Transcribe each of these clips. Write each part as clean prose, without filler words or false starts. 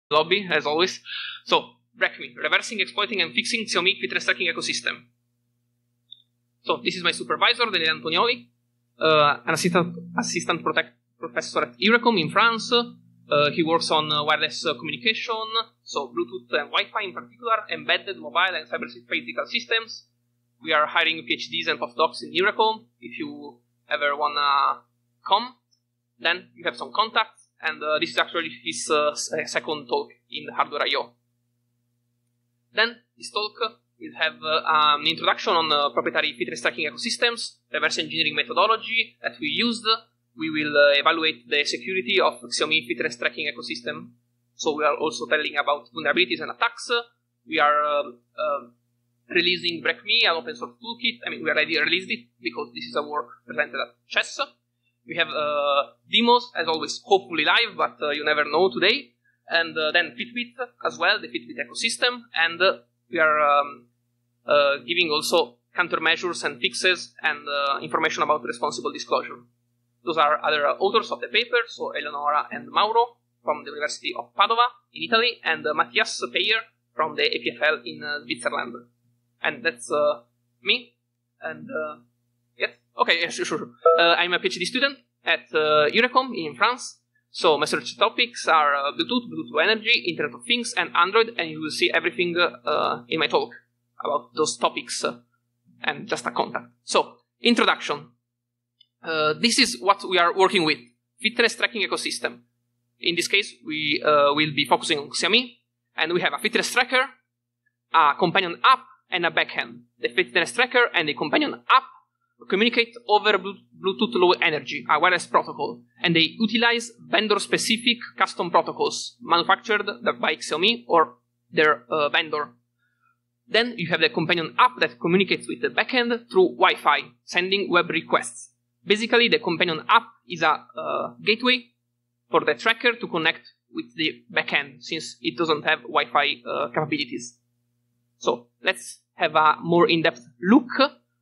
lobby, as always. So, BreakMi, reversing, exploiting, and fixing Xiaomi fitness tracking ecosystem. So, this is my supervisor, Daniele Antonioli, an assistant professor at IRECOM in France. He works on wireless communication, so Bluetooth and Wi-Fi in particular, embedded mobile and cyber physical systems. We are hiring PhDs and postdocs in IRECOM. If you ever wanna come, then you have some contacts, and this is actually his second talk in hardwear.io. Then this talk will have an introduction on proprietary fitness tracking ecosystems, reverse engineering methodology that we used. We will evaluate the security of Xiaomi fitness tracking ecosystem. So we are also telling about vulnerabilities and attacks. We are releasing BreakMi, an open source toolkit. I mean, we already released it because this is a work presented at CHES. We have demos, as always, hopefully live, but you never know today. And then Fitbit as well, the Fitbit ecosystem. And we are giving also countermeasures and fixes and information about responsible disclosure. Those are other authors of the paper, so Eleonora and Mauro from the University of Padova in Italy, and Matthias Peyer from the EPFL in Switzerland. And that's me. And yes, okay, yes, sure. I'm a PhD student at IRECOM in France. So my research topics are Bluetooth, Bluetooth Low Energy, Internet of Things, and Android, and you will see everything in my talk about those topics and just a contact. So, introduction. This is what we are working with, fitness tracking ecosystem. In this case, we will be focusing on Xiaomi, and we have a fitness tracker, a companion app, and a backend. The fitness tracker and the companion app communicate over Bluetooth Low Energy, a wireless protocol, and they utilize vendor-specific custom protocols manufactured by Xiaomi or their vendor. Then you have the companion app that communicates with the backend through Wi-Fi, sending web requests. Basically, the companion app is a gateway for the tracker to connect with the backend, since it doesn't have Wi-Fi capabilities. So let's have a more in-depth look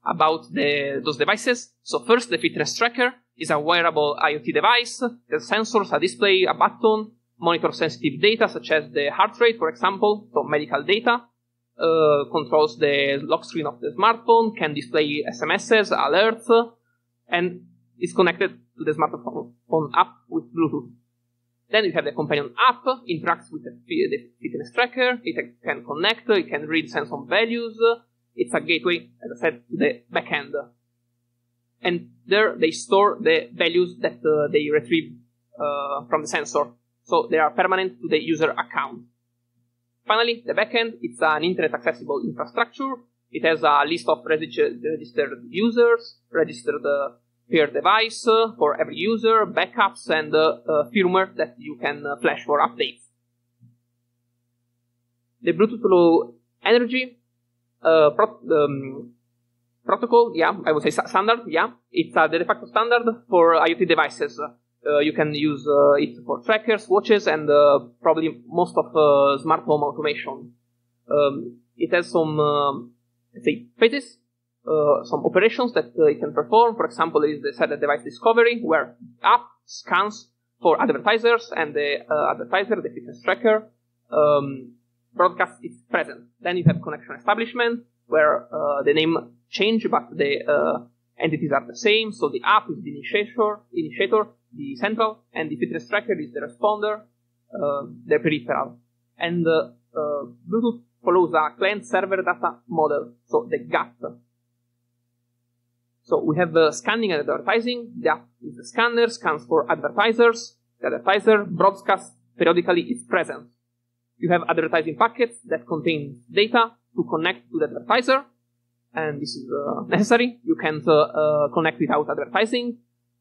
about those devices. So first, the fitness tracker is a wearable IoT device. It has sensors, a display, a button, monitors sensitive data such as the heart rate, for example, so medical data, controls the lock screen of the smartphone, can display SMSs, alerts, and is connected to the smartphone app with Bluetooth. Then you have the companion app, interacts with the fitness tracker, it can connect, it can read sensor values, it's a gateway, as I said, to the backend. And there they store the values that they retrieve from the sensor. So they are permanent to the user account. Finally, the backend, it's an internet accessible infrastructure. It has a list of registered users, registered per device for every user, backups, and firmware that you can flash for updates. The Bluetooth Low Energy protocol, yeah, I would say standard, yeah. It's the de facto standard for IoT devices. You can use it for trackers, watches, and probably most of smart home automation. It has some, let's say, phases, some operations that it can perform. For example, there is the set device discovery, where the app scans for advertisers, and the advertiser, the fitness tracker, broadcasts its presence. Then you have connection establishment, where the name change, but the entities are the same. So the app is the initiator, the central, and the fitness tracker is the responder, the peripheral. And Bluetooth follows a client-server data model, so the GATT. So we have scanning and advertising. The app is the scanner, scans for advertisers. The advertiser broadcasts periodically its presence. You have advertising packets that contain data to connect to the advertiser, and this is necessary. You can't connect without advertising.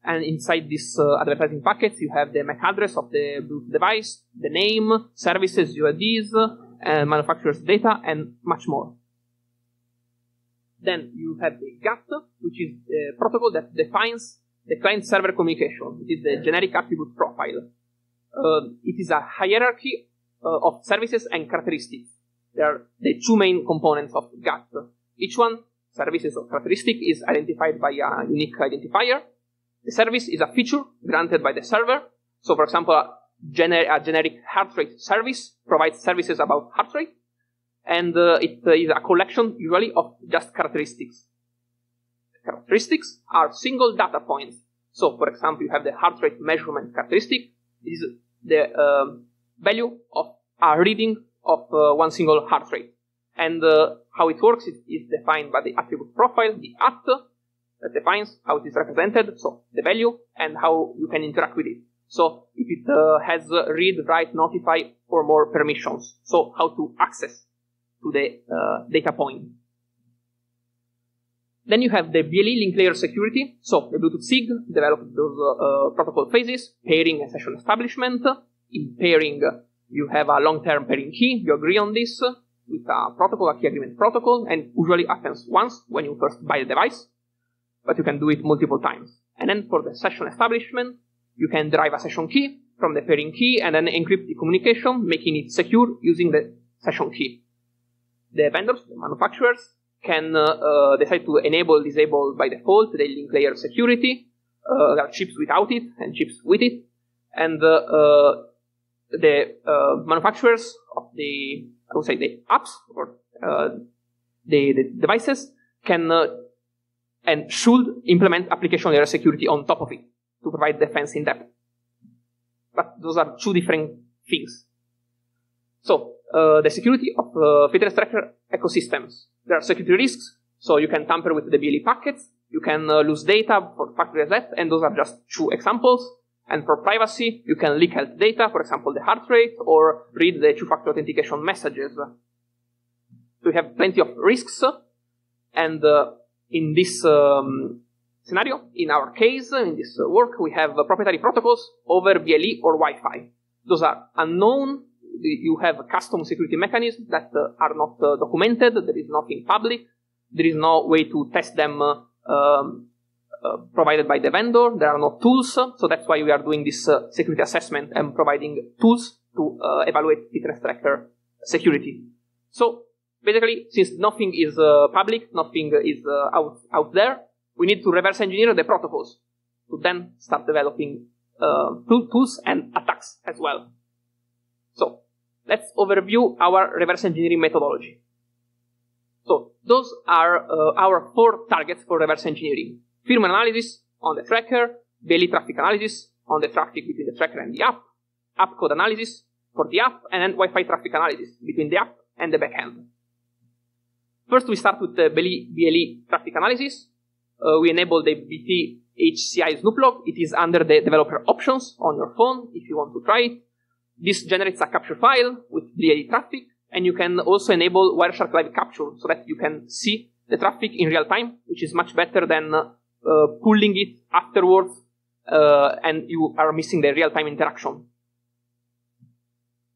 And inside these advertising packets, you have the MAC address of the Bluetooth device, the name, services, UIDs, and manufacturer's data, and much more. Then you have the GATT, which is the protocol that defines the client-server communication. It is the generic attribute profile. It is a hierarchy of services and characteristics. There are the two main components of GATT. Each one, services or characteristic, is identified by a unique identifier. The service is a feature granted by the server. So, for example, generic heart rate service, provides services about heart rate, and it is a collection usually of just characteristics. Characteristics are single data points. So, for example, you have the heart rate measurement characteristic. This is the value of a reading of one single heart rate. And how it works is defined by the attribute profile, the at, that defines how it is represented, so the value, and how you can interact with it. So, if it has read, write, notify, or more permissions. So, how to access to the data point. Then you have the BLE link layer security. So the Bluetooth SIG developed those protocol phases, pairing and session establishment. In pairing, you have a long-term pairing key. You agree on this with a protocol, a key agreement protocol, and usually happens once when you first buy the device, but you can do it multiple times. And then for the session establishment, you can derive a session key from the pairing key and then encrypt the communication, making it secure using the session key. The vendors, the manufacturers, can decide to enable, disable by default the link layer security. There are chips without it and chips with it. And the manufacturers of the, I would say, the apps or the devices can and should implement application layer security on top of it to provide defense in depth. But those are two different things. So, the security of fitness tracker ecosystems. There are security risks, so you can tamper with the BLE packets, you can lose data for factory reset, and those are just two examples. And for privacy, you can leak health data, for example, the heart rate, or read the two-factor authentication messages. So we have plenty of risks, and in this scenario, in our case, in this work, we have proprietary protocols over BLE or Wi-Fi. Those are unknown. You have custom security mechanisms that are not documented. There is nothing public. There is no way to test them provided by the vendor. There are no tools. So that's why we are doing this security assessment and providing tools to evaluate fitness tracker security. So basically, since nothing is public, nothing is out there, we need to reverse engineer the protocols to then start developing tools and attacks as well. So let's overview our reverse engineering methodology. So those are our 4 targets for reverse engineering. Firmware analysis on the tracker, BLE traffic analysis on the traffic between the tracker and the app code analysis for the app, and then Wi-Fi traffic analysis between the app and the backend. First, we start with the BLE traffic analysis. We enable the BT HCI snoop log. It is under the developer options on your phone if you want to try it. This generates a capture file with BLE traffic, and you can also enable Wireshark Live Capture so that you can see the traffic in real time, which is much better than pulling it afterwards, and you are missing the real-time interaction.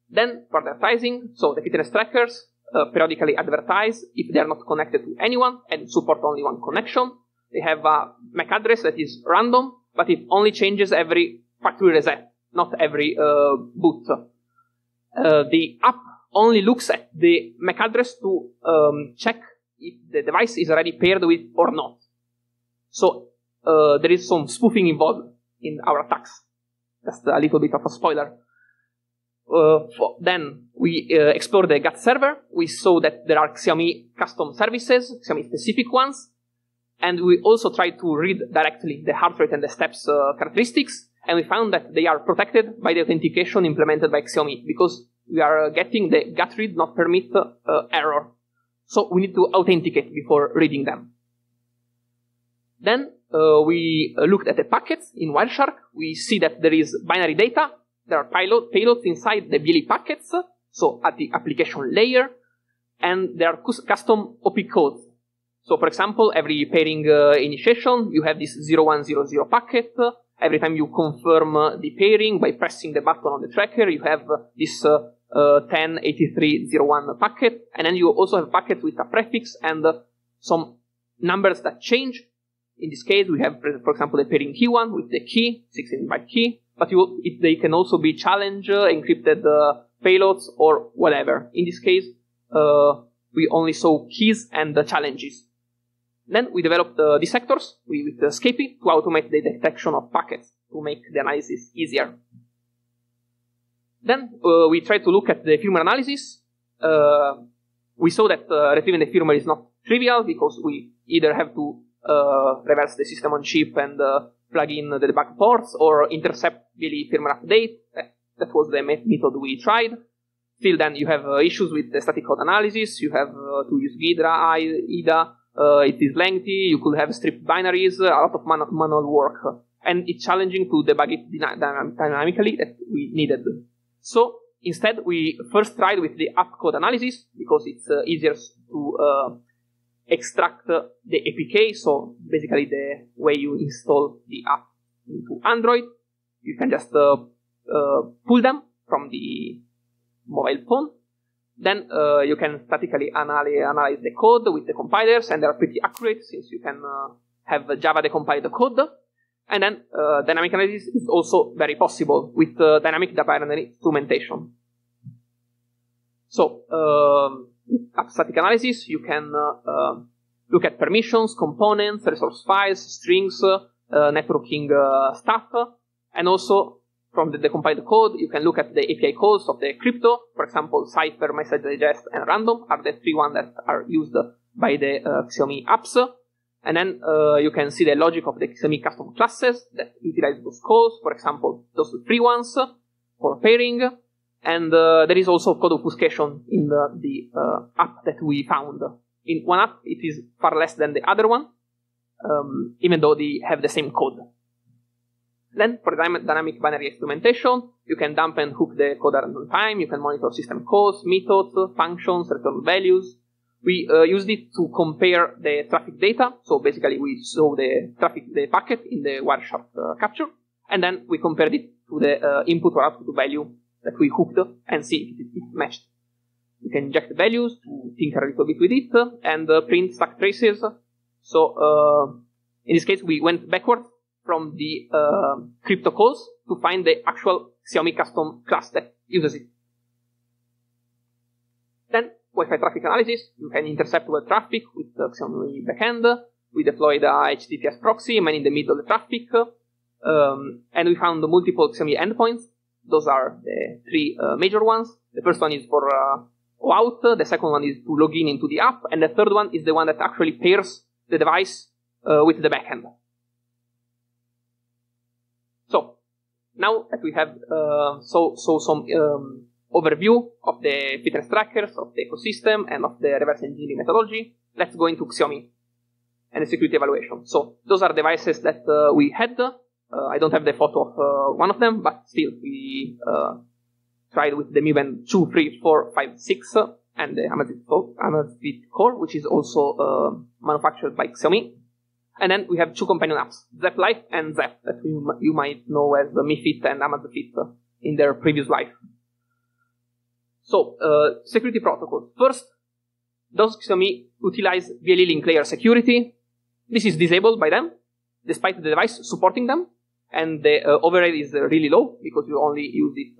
Then, for advertising, so the fitness trackers periodically advertise if they are not connected to anyone and support only one connection. They have a MAC address that is random, but it only changes every factory reset, not every boot. The app only looks at the MAC address to check if the device is already paired with or not. So there is some spoofing involved in our attacks. Just a little bit of a spoiler. Then we explore the GATT server. We saw that there are Xiaomi custom services, Xiaomi specific ones. And we also tried to read directly the heart rate and the steps characteristics. And we found that they are protected by the authentication implemented by Xiaomi, because we are getting the GATT read not permit error. So we need to authenticate before reading them. Then we looked at the packets in Wireshark. We see that there is binary data. There are payloads inside the BLE packets, so at the application layer, and there are custom OP codes. So, for example, every pairing initiation, you have this 0100 packet. Every time you confirm the pairing by pressing the button on the tracker, you have this 108301 packet, and then you also have packets with a prefix and some numbers that change. In this case, we have, for example, the pairing key one with the key, 16-byte key, but they can also be challenge, encrypted payloads, or whatever. In this case, we only saw keys and the challenges. Then we developed dissectors with the Scapy to automate the detection of packets to make the analysis easier. Then we tried to look at the firmware analysis. We saw that retrieving the firmware is not trivial because we either have to reverse the system on chip and plug in the debug ports or intercept BLE firmware update. That was the method we tried. Still then you have issues with the static code analysis. You have to use GIDRA, IDA. It is lengthy. You could have stripped binaries, a lot of manual work. And it's challenging to debug it dynamically that we needed. So instead, we first tried with the app code analysis because it's easier to extract the APK. So basically the way you install the app into Android, you can just pull them from the mobile phone. Then you can statically analyze the code with the compilers, and they are pretty accurate since you can have Java decompile the code. And then dynamic analysis is also very possible with dynamic binary instrumentation. So with static analysis, you can look at permissions, components, resource files, strings, networking stuff, and also from the decompiled code, you can look at the API calls of the crypto. For example, Cypher, Message Digest, and Random are the three ones that are used by the Xiaomi apps. And then you can see the logic of the Xiaomi custom classes that utilize those calls. For example, those three ones for pairing. And there is also code obfuscation in the app that we found. In one app, it is far less than the other one, even though they have the same code. Then, for dynamic binary instrumentation, you can dump and hook the code at runtime. You can monitor system calls, methods, functions, return values. We used it to compare the traffic data. So basically, we saw the packet in the Wireshark capture, and then we compared it to the input or output value that we hooked and see if it matched. You can inject the values to tinker a little bit with it and print stack traces. So in this case, we went backwards from the crypto calls to find the actual Xiaomi custom class that uses it. Then, Wi-Fi traffic analysis. You can intercept web traffic with the Xiaomi backend. We deployed a HTTPS proxy, man in the middle of the traffic. And we found multiple Xiaomi endpoints. Those are the three major ones. The first one is for OAuth. The second one is to log in into the app. And the third one is the one that actually pairs the device with the backend. So, now that we have some overview of the fitness trackers, of the ecosystem, and of the reverse engineering methodology, let's go into Xiaomi and the security evaluation. So, those are devices that we had. I don't have the photo of one of them, but still, we tried with the Mi Band 2, 3, 4, 5, 6, and the Amazfit Core, which is also manufactured by Xiaomi. And then we have two companion apps, Zepp Life and Zepp, that you might know as the Mi Fit and Amazfit in their previous life. So, security protocols. First, does Xiaomi utilize BLE link layer security? This is disabled by them, despite the device supporting them, and the override is really low because you only use it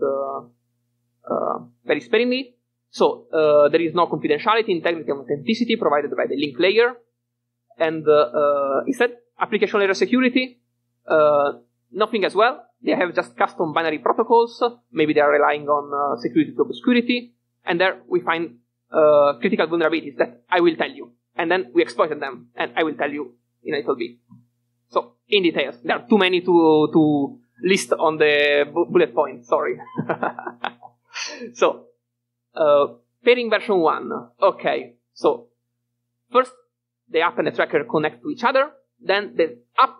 very sparingly. So, there is no confidentiality, integrity, and authenticity provided by the link layer. And instead, application layer security, nothing as well. They have just custom binary protocols. Maybe they are relying on security to obscurity. And there we find critical vulnerabilities that I will tell you. And then we exploited them, and I will tell you in a little bit. So, in details. There are too many to list on the bullet point, sorry. So, pairing version 1. Okay, so, first, the app and the tracker connect to each other. Then the app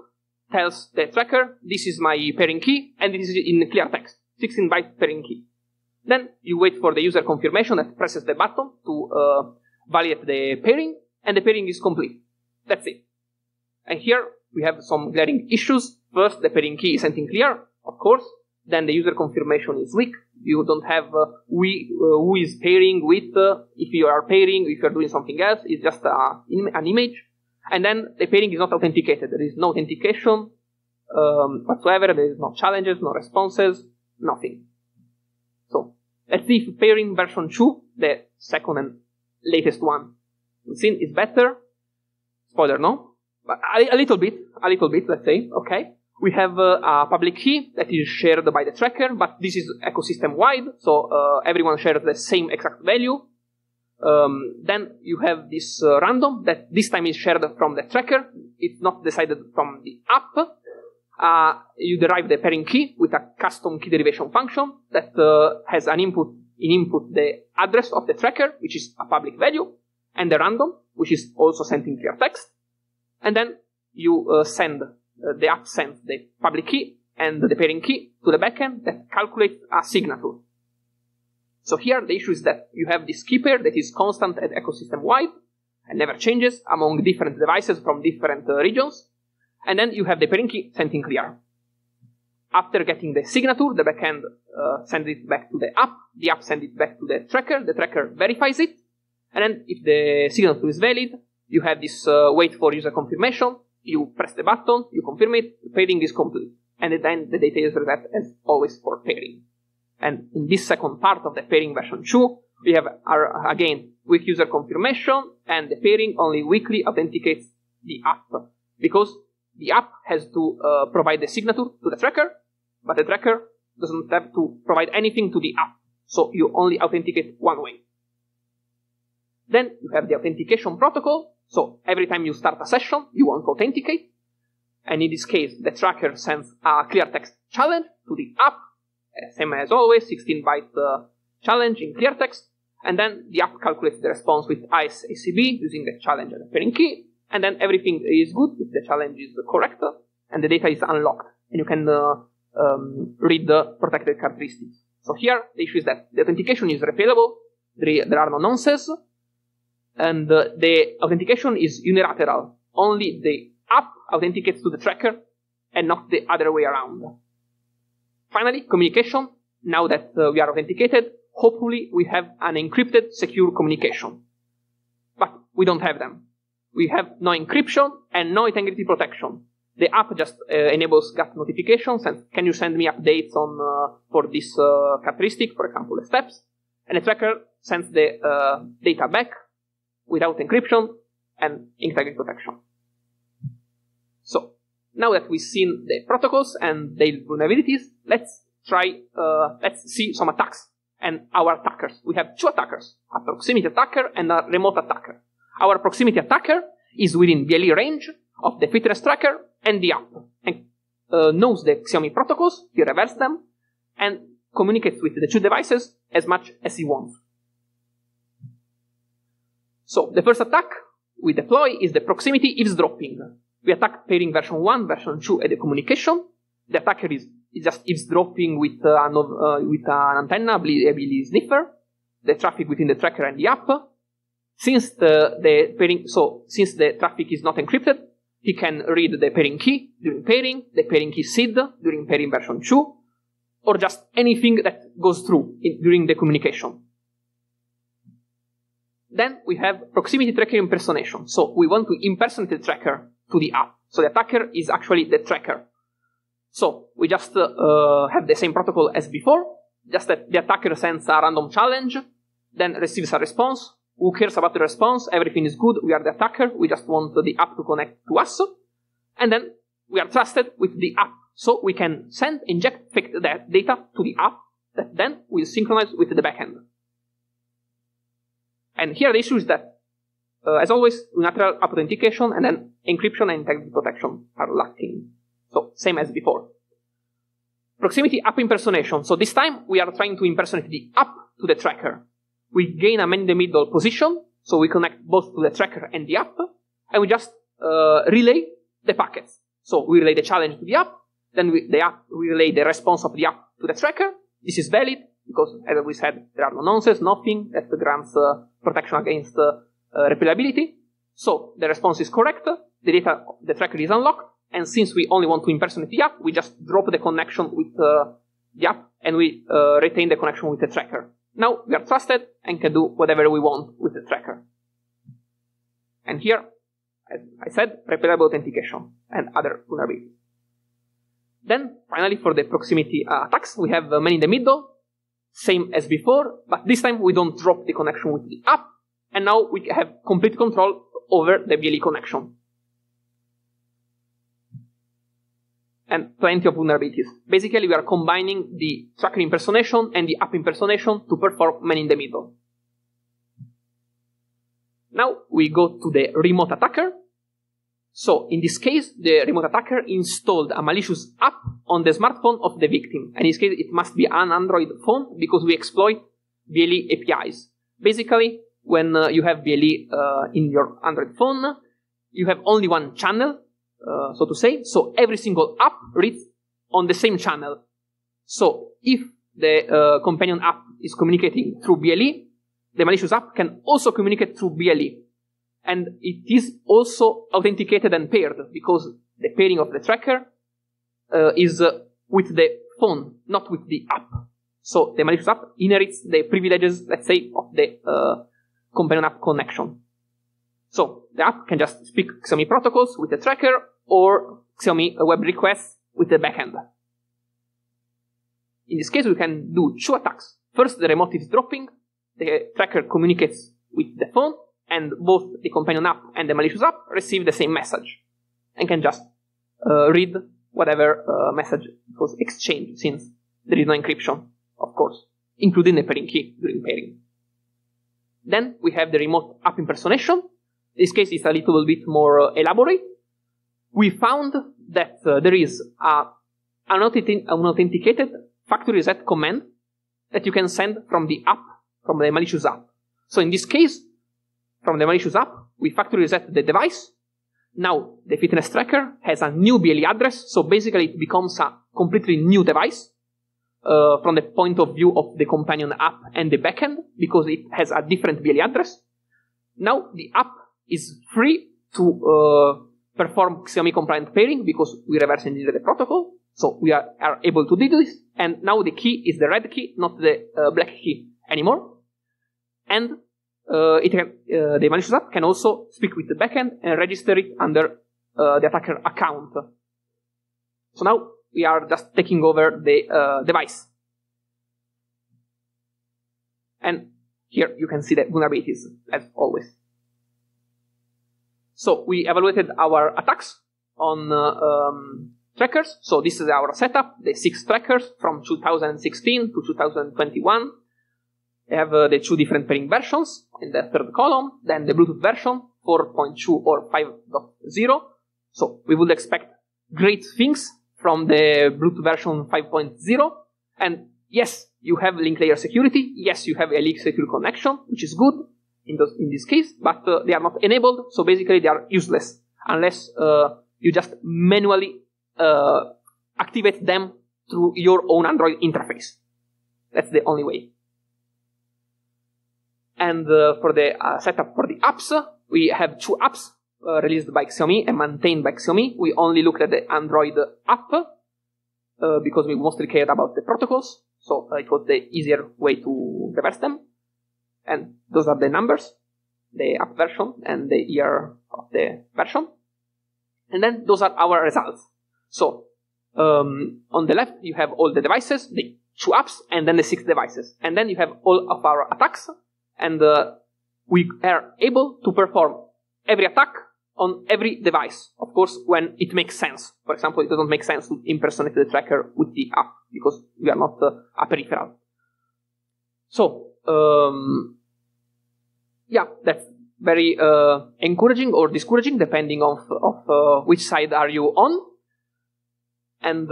tells the tracker, this is my pairing key, and this is in clear text, 16-byte pairing key. Then you wait for the user confirmation that presses the button to validate the pairing, and the pairing is complete. That's it. And here we have some glaring issues. First, the pairing key isn't in clear, of course. Then the user confirmation is weak. You don't have who is pairing with, if you are pairing, if you are doing something else, it's just an image. And then the pairing is not authenticated. There is no authentication whatsoever. There is no challenges, no responses, nothing. So, let's see if pairing version 2, the second and latest one, is better. Spoiler, no? But a little bit, let's say, okay. We have a public key that is shared by the tracker, but this is ecosystem-wide, so everyone shares the same exact value. Then you have this random that this time is shared from the tracker. It's not decided from the app. You derive the pairing key with a custom key derivation function that has an input the address of the tracker, which is a public value, and the random, which is also sent in clear text. And then you the app sends the public key and the pairing key to the backend that calculates a signature. So here the issue is that you have this key pair that is constant and ecosystem-wide and never changes among different devices from different regions. And then you have the pairing key sent in clear. After getting the signature, the backend sends it back to the app sends it back to the tracker verifies it, and then if the signature is valid, you have this wait for user confirmation, you press the button, you confirm it, the pairing is complete, and then the data is reset as always for pairing. And in this second part of the pairing version 2, we have again weak user confirmation, and the pairing only weakly authenticates the app, because the app has to provide the signature to the tracker, but the tracker doesn't have to provide anything to the app, so you only authenticate one way. Then you have the authentication protocol, so every time you start a session, you want to authenticate, and in this case, the tracker sends a clear text challenge to the app, same as always, 16-byte challenge in clear text, and then the app calculates the response with ISACB using the challenge and the pairing key, and then everything is good if the challenge is correct, and the data is unlocked, and you can read the protected characteristics. So here, the issue is that the authentication is replayable, there are no nonces, and the authentication is unilateral. Only the app authenticates to the tracker, and not the other way around. Finally, communication. Now that we are authenticated, hopefully we have an encrypted, secure communication. But we don't have them. We have no encryption and no integrity protection. The app just enables GATT notifications and can you send me updates on for this characteristic, for example, the steps. And the tracker sends the data back without encryption and integrity protection. So now that we've seen the protocols and their vulnerabilities, let's see some attacks and our attackers. We have two attackers, a proximity attacker and a remote attacker. Our proximity attacker is within BLE range of the fitness tracker and the app, and knows the Xiaomi protocols, he reverses them, and communicates with the two devices as much as he wants. So the first attack we deploy is the proximity eavesdropping. We attack pairing version 1, version 2 at the communication. The attacker is just eavesdropping with an antenna, a BLE sniffer, the traffic within the tracker and the app. Since since the traffic is not encrypted, he can read the pairing key during pairing, the pairing key seed during pairing version 2, or just anything that goes through during the communication. Then we have proximity tracker impersonation. So we want to impersonate the tracker to the app. So the attacker is actually the tracker. So we just have the same protocol as before, just that the attacker sends a random challenge, then receives a response. Who cares about the response? Everything is good. We are the attacker. We just want the app to connect to us. And then we are trusted with the app. So we can inject fake data to the app that then will synchronize with the backend. And here the issue is that, as always, unilateral app authentication and then encryption and integrity protection are lacking. So same as before. Proximity app impersonation. So this time we are trying to impersonate the app to the tracker. We gain a man-in-the-middle position, so we connect both to the tracker and the app, and we just relay the packets. So we relay the challenge to the app, then we relay the response of the app to the tracker. This is valid, because as we said, there are no nonces, nothing that grants protection against replayability. So the response is correct, the tracker is unlocked, and since we only want to impersonate the app, we just drop the connection with the app, and we retain the connection with the tracker. Now we are trusted and can do whatever we want with the tracker. And here, as I said, replayable authentication and other vulnerabilities. Then, finally, for the proximity attacks, we have man in the middle, same as before, but this time we don't drop the connection with the app, and now we have complete control over the BLE connection. and plenty of vulnerabilities. Basically, we are combining the tracker impersonation and the app impersonation to perform man in the middle. Now we go to the remote attacker. So in this case, the remote attacker installed a malicious app on the smartphone of the victim. And in this case, it must be an Android phone because we exploit BLE APIs. Basically, when you have BLE in your Android phone, you have only one channel, so to say. So every single app reads on the same channel. So if the companion app is communicating through BLE, the malicious app can also communicate through BLE. And it is also authenticated and paired because the pairing of the tracker is with the phone, not with the app. So the malicious app inherits the privileges, let's say, of the companion app connection. So the app can just speak Xiaomi protocols with the tracker or Xiaomi web requests with the backend. In this case, we can do two attacks. First, the remote eavesdropping. The tracker communicates with the phone, and both the companion app and the malicious app receive the same message and can just read whatever message was exchanged, since there is no encryption, of course, including the pairing key during pairing. Then we have the remote app impersonation. In this case, it's a little bit more elaborate. We found that there is an authenticated factory reset command that you can send from the app, from the malicious app. So in this case, from the malicious app, we factory reset the device. Now the fitness tracker has a new BLE address, so basically it becomes a completely new device from the point of view of the companion app and the backend, because it has a different BLE address. Now the app is free to perform Xiaomi compliant pairing because we reverse engineer the protocol, so we are able to do this. And now the key is the red key, not the black key anymore. And the malicious app can also speak with the backend and register it under the attacker account. So now we are just taking over the device. And here you can see the vulnerabilities, as always. So we evaluated our attacks on trackers. So this is our setup, the 6 trackers from 2016 to 2021. They have the 2 different pairing versions in the third column, then the Bluetooth version 4.2 or 5.0. So we would expect great things from the Bluetooth version 5.0. And yes, you have link layer security. Yes, you have a leak secure connection, which is good in this case, but they are not enabled. So basically they are useless unless you just manually activate them through your own Android interface. That's the only way. And for the setup for the apps, we have 2 apps released by Xiaomi and maintained by Xiaomi. We only looked at the Android app because we mostly cared about the protocols, so it was the easier way to reverse them. And those are the numbers, the app version and the year of the version. And then those are our results. So on the left you have all the devices, the 2 apps, and then the 6 devices. And then you have all of our attacks. And we are able to perform every attack on every device, of course, when it makes sense. For example, it doesn't make sense to impersonate the tracker with the app because we are not a peripheral. So, yeah, that's very encouraging or discouraging, depending of which side are you on. And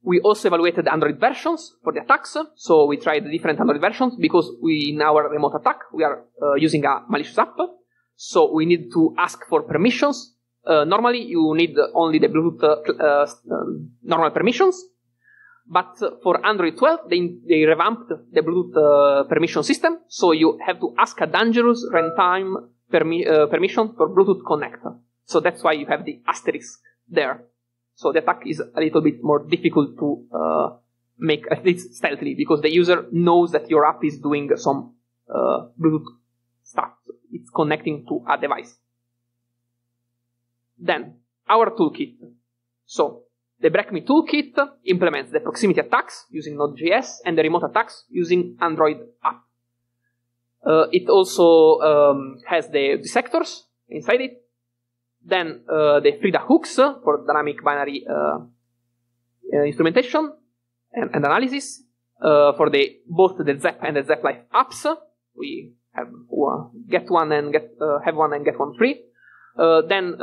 we also evaluated Android versions for the attacks. So we tried different Android versions because in our remote attack, we are using a malicious app. So we need to ask for permissions. Normally, you need only the Bluetooth normal permissions. But for Android 12, they revamped the Bluetooth permission system. So you have to ask a dangerous runtime permission for Bluetooth Connect. So that's why you have the asterisk there. So the attack is a little bit more difficult to make, at least stealthily, because the user knows that your app is doing some Bluetooth stuff. It's connecting to a device. Then, our toolkit. So, the BreakMi toolkit implements the proximity attacks using Node.js and the remote attacks using Android app. It also has the sectors inside it. Then the FRIDA hooks for dynamic binary instrumentation and analysis. For both the ZEP and the ZEP Life apps, we have get one and have one and get one free. Then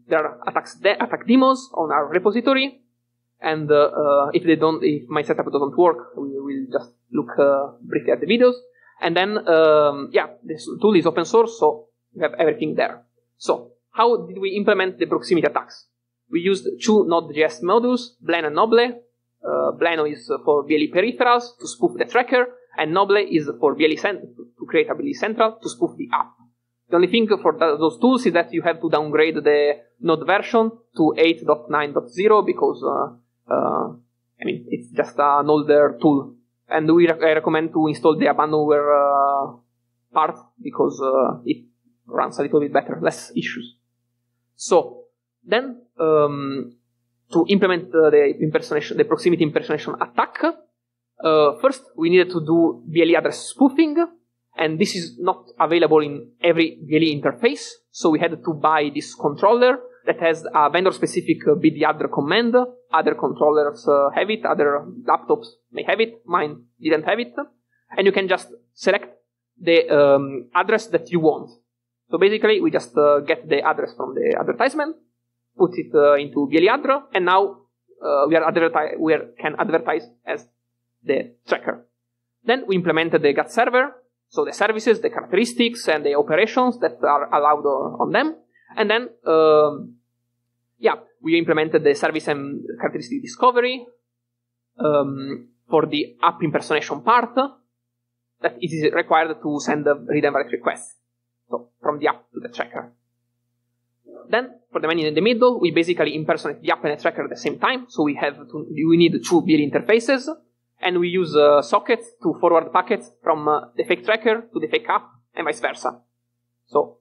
there are attack demos on our repository, and if my setup doesn't work, we will just look briefly at the videos. And then this tool is open source, so we have everything there. So how did we implement the proximity attacks? We used two Node.js modules, Bleno and Noble. Bleno is for BLE peripherals to spoof the tracker, and Noble is for BLE to create a BLE central to spoof the app. The only thing for those tools is that you have to downgrade the Node version to 8.9.0 because it's just an older tool, and I recommend to install the abandonware part because it runs a little bit better, less issues. So then to implement the proximity impersonation attack, first we needed to do BLE address spoofing, and this is not available in every BLE interface, so we had to buy this controller that has a vendor-specific bdadr command. Other controllers have it, other laptops may have it, mine didn't have it, and you can just select the address that you want. So basically, we just get the address from the advertisement, put it into BLEadr, and now we can advertise as the tracker. Then we implemented the GATT server, so the services, the characteristics, and the operations that are allowed on them. And then, we implemented the service and characteristic discovery for the app impersonation part that it is required to send the read and write requests. So from the app to the tracker. Then, for the menu in the middle, we basically impersonate the app and the tracker at the same time. So we need two BLE interfaces, and we use sockets to forward packets from the fake tracker to the fake app, and vice versa. So,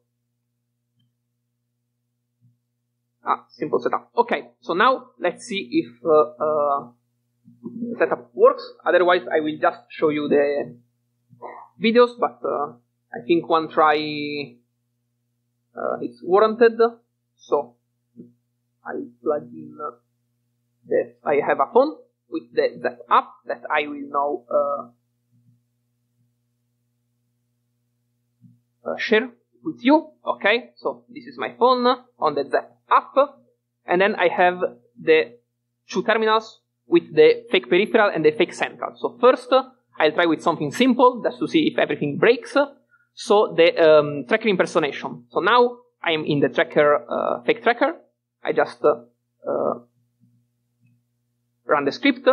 simple setup. Okay, so now let's see if the setup works. Otherwise, I will just show you the videos, but I think one try is warranted. So I plug in I have a phone with that app that I will now share with you. Okay, so this is my phone on the Zap app, and then I have the two terminals with the fake peripheral and the fake central. So first, I'll try with something simple just to see if everything breaks. So the tracker impersonation. So now I am in the tracker, fake tracker. I just run the script.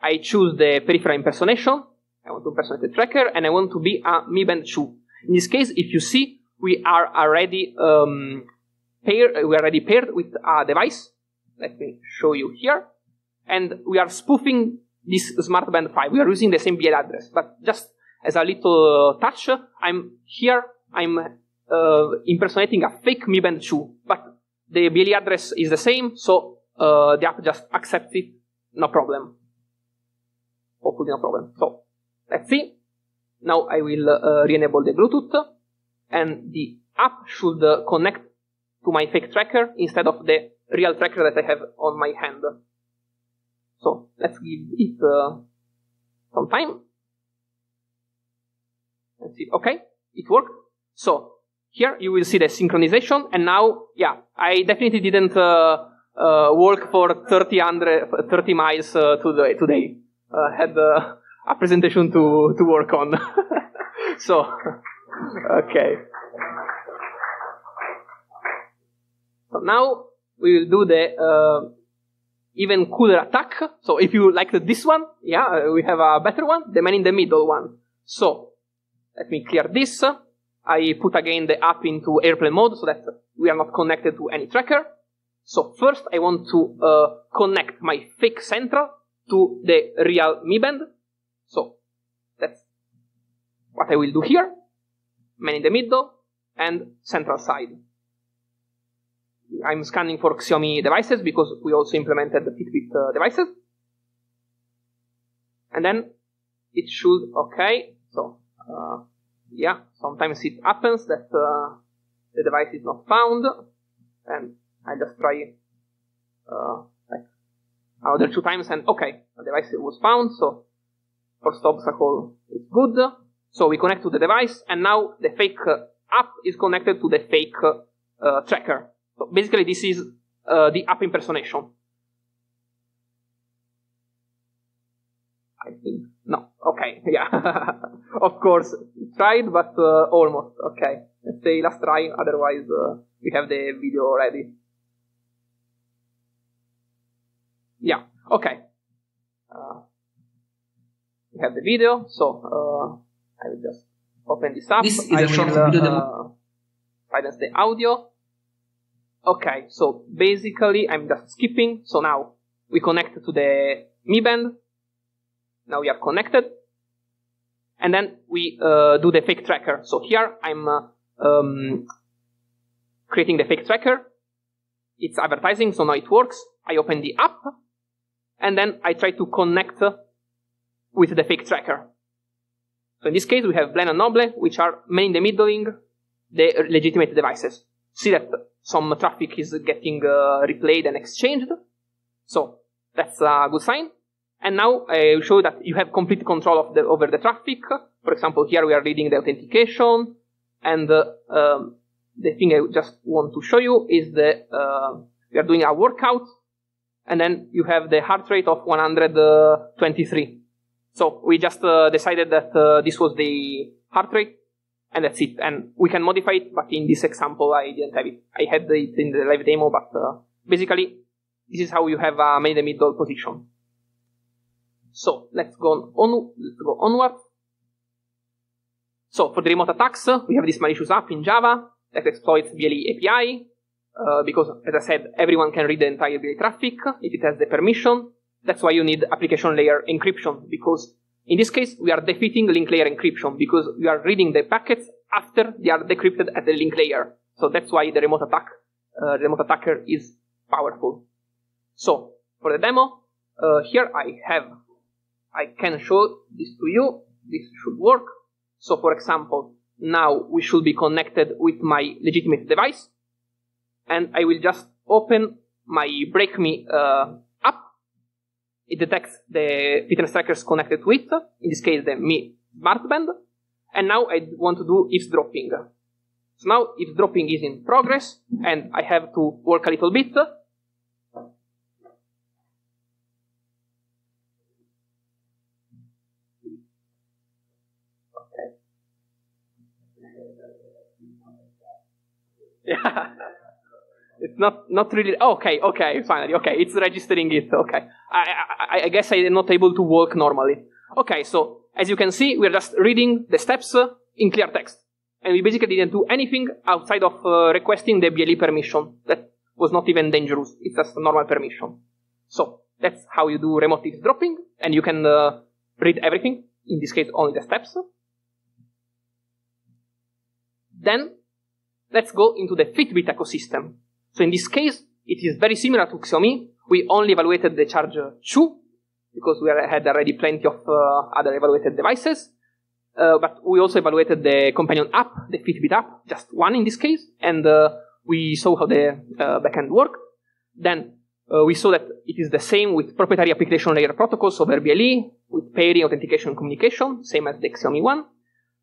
I choose the peripheral impersonation. I want to impersonate the tracker, and I want to be a Mi Band 2. In this case, if you see, we are already paired with a device. Let me show you here. And we are spoofing this smart band 5. We are using the same BL address, but just as a little touch, I'm impersonating a fake Mi Band 2, but the BLE address is the same, so the app just accepts it, no problem. Hopefully no problem. So, let's see. Now I will re-enable the Bluetooth, and the app should connect to my fake tracker instead of the real tracker that I have on my hand. So, let's give it some time. Let's see. Okay, it worked. So, here you will see the synchronization, and now, yeah, I definitely didn't walk for 30 miles today. Had a presentation to work on. So, okay. So now we will do the even cooler attack. So if you liked this one, yeah, we have a better one, the man in the middle one. So let me clear this. I put again the app into airplane mode so that we are not connected to any tracker. So first I want to connect my fake central to the real Mi Band. So that's what I will do here. Man in the middle and central side. I'm scanning for Xiaomi devices because we also implemented the Fitbit devices. And then it should, okay, so yeah, sometimes it happens that the device is not found. and I just try like another 2 times, and okay, the device was found, so first obstacle is good. So we connect to the device, and now the fake app is connected to the fake tracker. So basically this is the app impersonation. I think, no, okay, yeah, of course, tried, but almost, okay. Let's say last try, otherwise we have the video ready. Yeah, okay. We have the video, so I will just open this up. This is a short video demo. Silence the audio. Okay, so basically I'm just skipping. So now we connect to the Mi Band. Now we are connected. And then we do the fake tracker. So here I'm creating the fake tracker. It's advertising, so now it works. I open the app. And then I try to connect with the fake tracker. So in this case, we have Blen and Noble, which are man in the middling the legitimate devices. See that some traffic is getting replayed and exchanged. So that's a good sign. And now I will show that you have complete control over the traffic. For example, here we are reading the authentication. And the thing I just want to show you is we are doing a workout. And then you have the heart rate of 123. So we just decided that this was the heart rate, and that's it. And we can modify it, but in this example I didn't have it. I had it in the live demo, but basically this is how you have a man in the middle position. So let's go onward. So for the remote attacks, we have this malicious app in Java that exploits BLE API. Because, as I said, everyone can read the entire BLE traffic if it has the permission. That's why you need application layer encryption, because in this case, we are defeating link layer encryption, because we are reading the packets after they are decrypted at the link layer. So that's why the remote attacker is powerful. So, for the demo, here I can show this to you. This should work. So, for example, now we should be connected with my legitimate device. And I will just open my BreakMi app. It detects the fitness trackers connected to it, in this case the Mi Smartband. And now I want to do eavesdropping. So now eavesdropping is in progress, and I have to work a little bit. Okay. Yeah. It's not really, okay, finally, okay, it's registering it, okay. I guess I'm not able to walk normally. Okay, so, as you can see, we're just reading the steps in clear text. And we basically didn't do anything outside of requesting the BLE permission. That was not even dangerous, it's just a normal permission. So, that's how you do remote eavesdropping, and you can read everything, in this case only the steps. Then, let's go into the Fitbit ecosystem. So in this case, it is very similar to Xiaomi. We only evaluated the Charge 2, because we had already plenty of other evaluated devices. But we also evaluated the companion app, the Fitbit app, just one in this case, and we saw how the backend worked. Then we saw that it is the same with proprietary application layer protocols over BLE, with pairing, authentication, and communication, same as the Xiaomi one.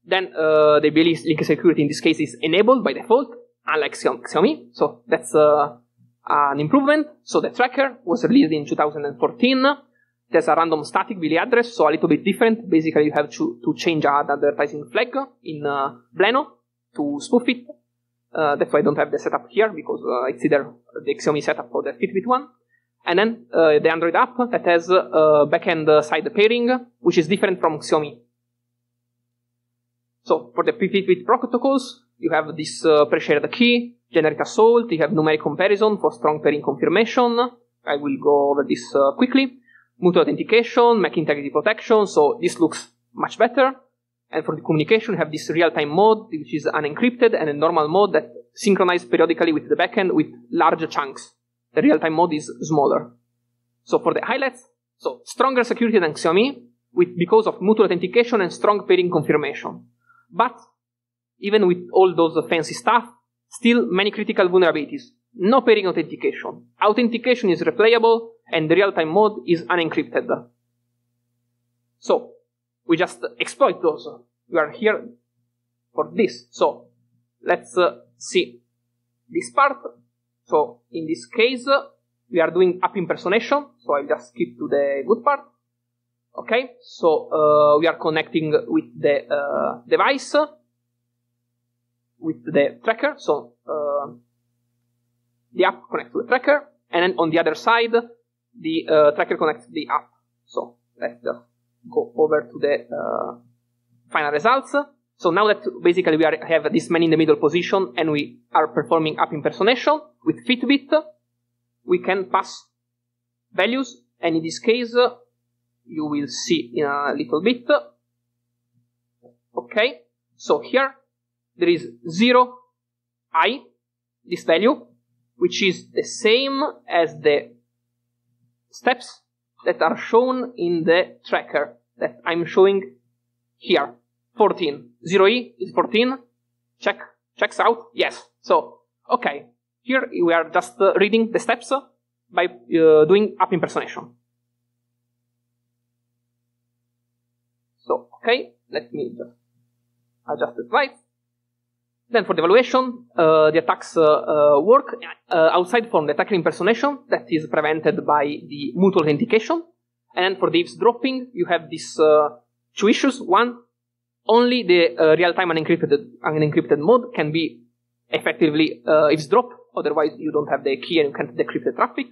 Then the BLE link security in this case is enabled by default, unlike Xiaomi, so that's an improvement. So the tracker was released in 2014. There's a random static BLE address, so a little bit different. Basically, you have to change an advertising flag in Bleno to spoof it. That's why I don't have the setup here, because it's either the Xiaomi setup or the Fitbit one. And then the Android app that has backend side pairing, which is different from Xiaomi. So for the Fitbit protocols, you have this pre-shared key, generic assault, you have numeric comparison for strong pairing confirmation. I will go over this quickly. Mutual authentication, MAC integrity protection, so this looks much better. And for the communication, you have this real-time mode, which is unencrypted, and a normal mode that synchronizes periodically with the backend with large chunks. The real-time mode is smaller. So for the highlights, so stronger security than Xiaomi, because of mutual authentication and strong pairing confirmation. But even with all those fancy stuff, still many critical vulnerabilities. no pairing authentication. Authentication is replayable, and the real-time mode is unencrypted. So, we just exploit those. We are here for this. So, let's see this part. So, in this case, we are doing app impersonation. So, I'll just skip to the good part. Okay, so we are connecting with the device, with the tracker. So, the app connects to the tracker, and then on the other side, the tracker connects to the app. So, let's just go over to the final results. So now that basically we have this man in the middle position and we are performing app impersonation with Fitbit, we can pass values, and in this case, you will see in a little bit. Okay, so here there is 0i, this value, which is the same as the steps that are shown in the tracker that I'm showing here. 14. 0e is 14. Checks out. Yes. So, okay. Here we are just reading the steps by doing app impersonation. So, okay. Let me just adjust the slides. Then for the evaluation, the attacks work outside from the attacker impersonation that is prevented by the mutual authentication. And for the eavesdropping, you have these two issues. One, only the real-time unencrypted mode can be effectively eavesdropped. Otherwise, you don't have the key and you can't decrypt the traffic.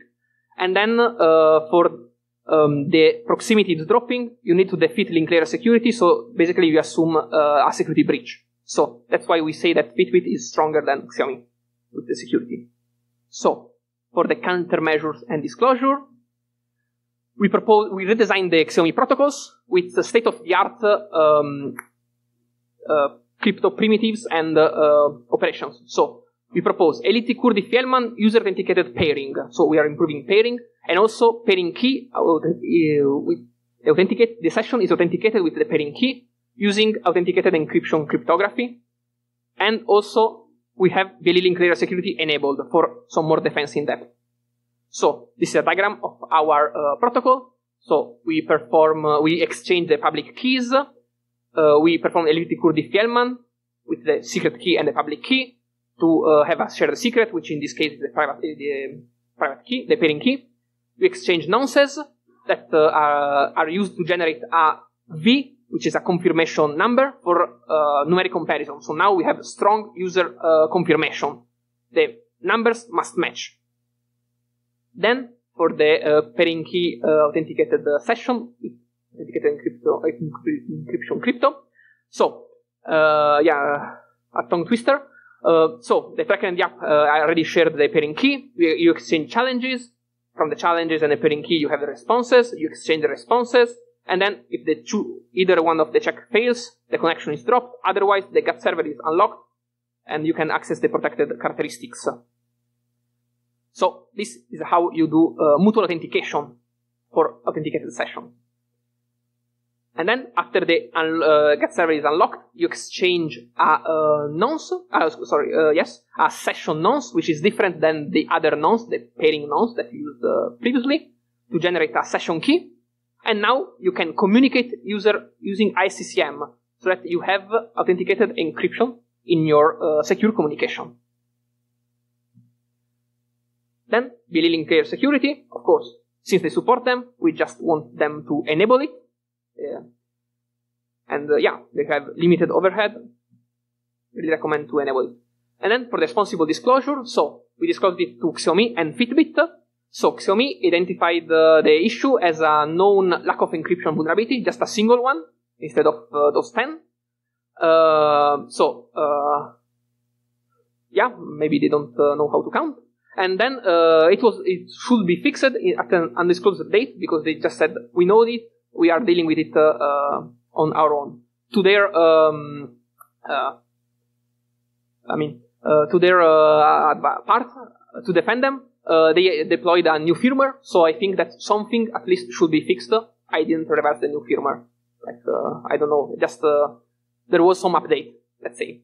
And then for the proximity eavesdropping, you need to defeat link layer security. So basically, you assume a security breach. So that's why we say that Fitbit is stronger than Xiaomi with the security. So for the countermeasures and disclosure, we redesigned the Xiaomi protocols with the state-of-the-art crypto primitives and operations. So we propose LT Kurdi Fjellman user authenticated pairing. So we are improving pairing, and also pairing key. The session is authenticated with the pairing key using authenticated encryption cryptography. And also we have BLE link layer security enabled for some more defense in depth. So this is a diagram of our protocol. So we exchange the public keys. We perform LT Kurdi Fjellman with the secret key and the public key to have a shared secret, which in this case is the private key, the pairing key. We exchange nonces that are used to generate a V, which is a confirmation number for numeric comparison. So now we have strong user confirmation. The numbers must match. Then for the pairing key authenticated session, authenticated encryption crypto. So a tongue twister. So the tracker and the app I already shared the pairing key. You exchange challenges. From the challenges and the pairing key, you have the responses. You exchange the responses. And then if either one of the check fails, the connection is dropped. Otherwise, the GATT server is unlocked, and you can access the protected characteristics. So this is how you do mutual authentication for authenticated session. And then after the GATT server is unlocked, you exchange a session nonce, which is different than the other nonce, the pairing nonce that you used previously, to generate a session key. And now you can communicate using ICCM so that you have authenticated encryption in your secure communication. Then BLE link layer security, of course, since they support them, we just want them to enable it. They have limited overhead. We recommend to enable it. And then for responsible disclosure, so we disclosed it to Xiaomi and Fitbit. So Xiaomi identified the issue as a known lack of encryption vulnerability, just a single one instead of those 10. Maybe they don't know how to count. And then it should be fixed at an undisclosed date because they just said we know it, we are dealing with it on our own. To their part to defend them. They deployed a new firmware, so I think that something at least should be fixed. I didn't reverse the new firmware. I don't know, just there was some update, let's say.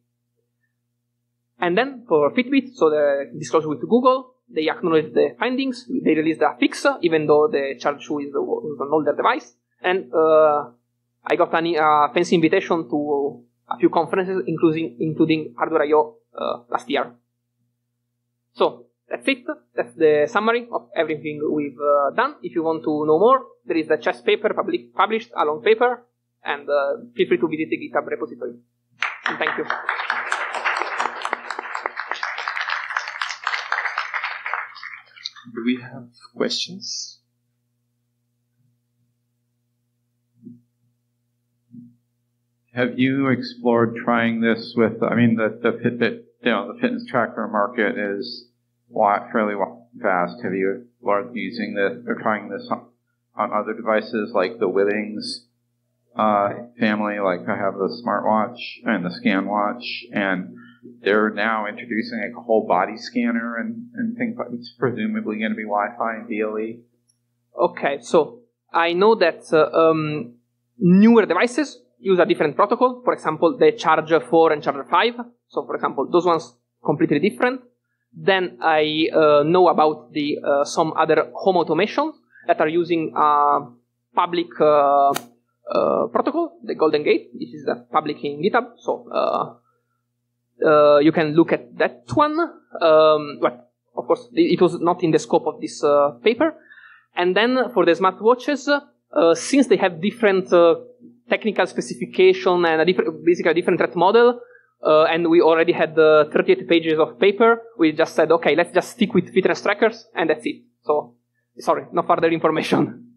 And then for Fitbit, so the disclosure with Google, they acknowledge the findings. They released a fix, even though the charged shoe is an older device. And I got a fancy invitation to a few conferences, including hardwear.io last year. So that's it. That's the summary of everything we've done. If you want to know more, there is the chess paper published, a long paper, and feel free to visit the GitHub repository. And thank you. Do we have questions? Have you explored trying this with, I mean, the Fitbit, the fitness tracker market is fairly fast. Have you explored using this or trying this on other devices like the Withings family? Like I have the smartwatch and the scan watch, and they're now introducing like a whole body scanner and things like it's presumably going to be Wi-Fi and BLE. Okay, so I know that newer devices use a different protocol. For example, the Charger 4 and Charger 5. So, for example, those ones completely different. Then I know about the some other home automations that are using public protocol, the Golden Gate. This is public in GitHub. So you can look at that one. But of course, it was not in the scope of this paper. And then for the smartwatches, since they have different technical specification and basically a different threat model, and we already had 38 pages of paper, we just said, okay, let's just stick with fitness trackers, and that's it. So, sorry, no further information.